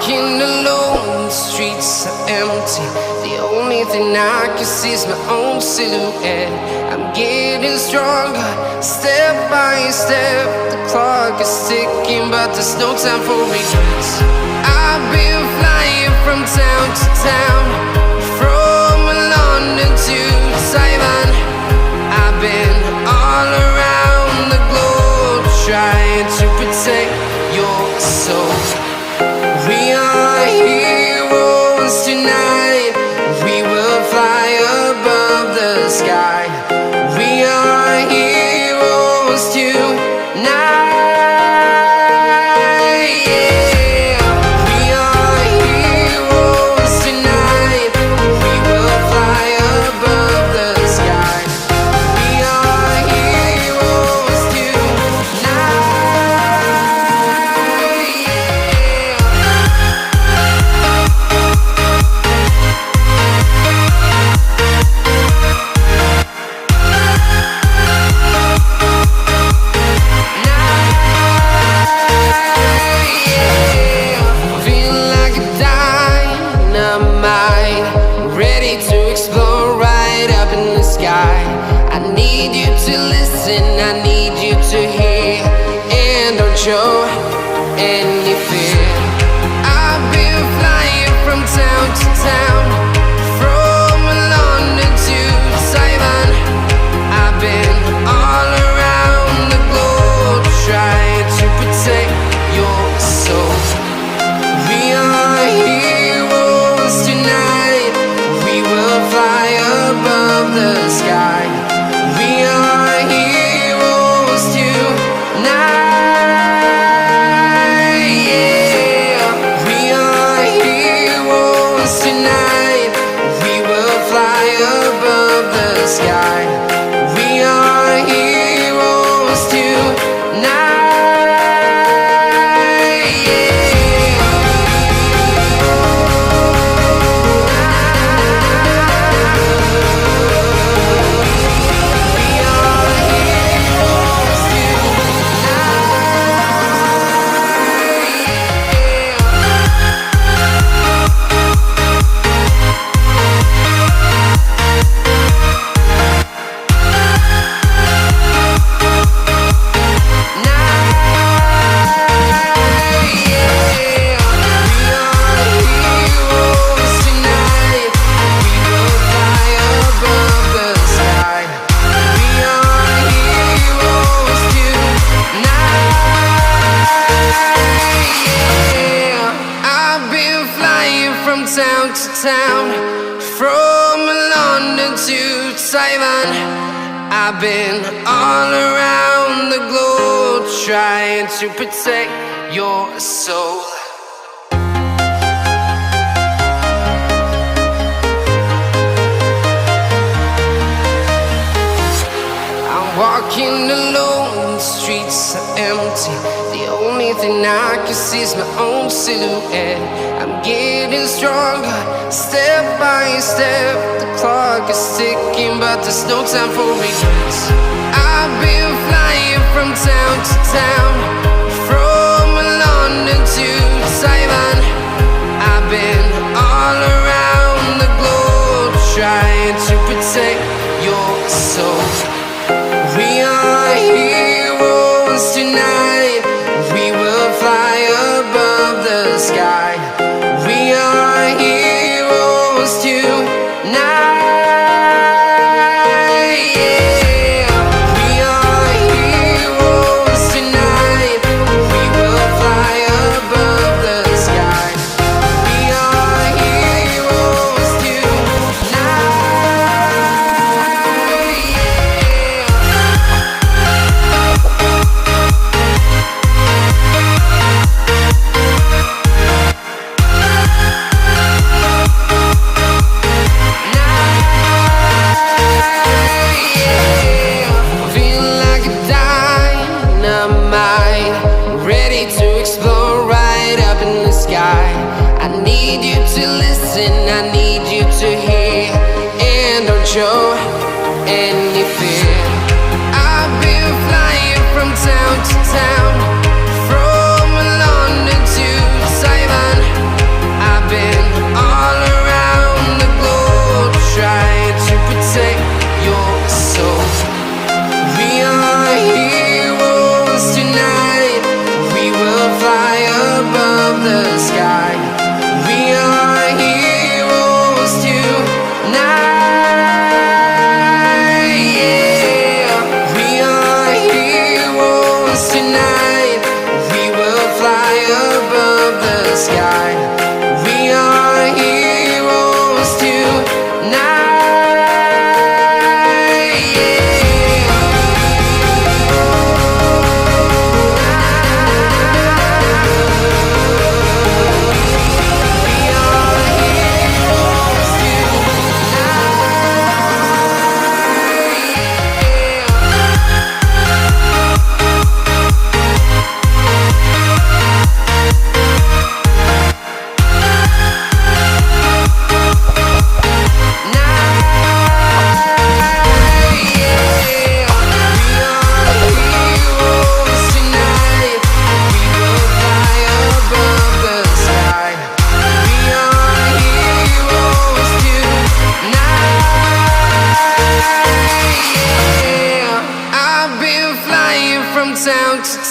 walking alone, the streets are empty. The only thing I can see is my own silhouette. I'm getting stronger, step by step. The clock is ticking, but there's no time for regrets. I've been flying from town to town, from London to Taiwan. I've been all around the globe, trying to protect your soul. We are heroes tonight. We will fly above the sky. We are heroes tonight. Yeah. We are heroes tonight. We will fly above the sky. We are heroes tonight. I need you to listen, I need you to hear, and don't show any fear. I've been flying from town to town, from London to Taiwan. I've been all around the globe, trying to protect your soul. We are heroes tonight. We will fly above the sky. We are heroes tonight. Yeah. We are heroes tonight. We will fly above the sky. We are heroes tonight. Town to town, from London to Taiwan. I've been all around the globe, trying to protect your soul. I'm walking alone, the streets are empty. The only thing I can see is my own silhouette. I'm getting stronger, step by step. The clock is ticking, but there's no time for regrets. I've been flying from town to town, from London to Taiwan. I've been all around the globe, trying to protect your soul. We are heroes tonight. We will fly above the sky. We are heroes tonight. Yeah. We are heroes tonight. We will fly above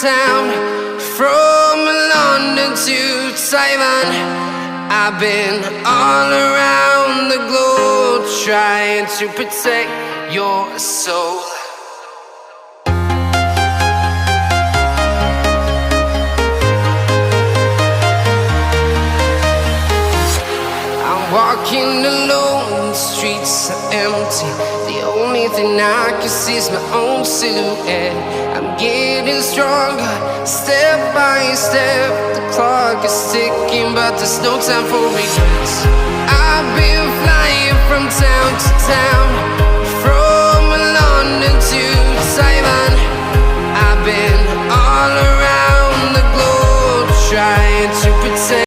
town, from London to Taiwan. I've been all around the globe trying to protect your soul. Walking alone, the streets are empty. The only thing I can see is my own silhouette. I'm getting stronger, step by step. The clock is ticking, but there's no time for regrets.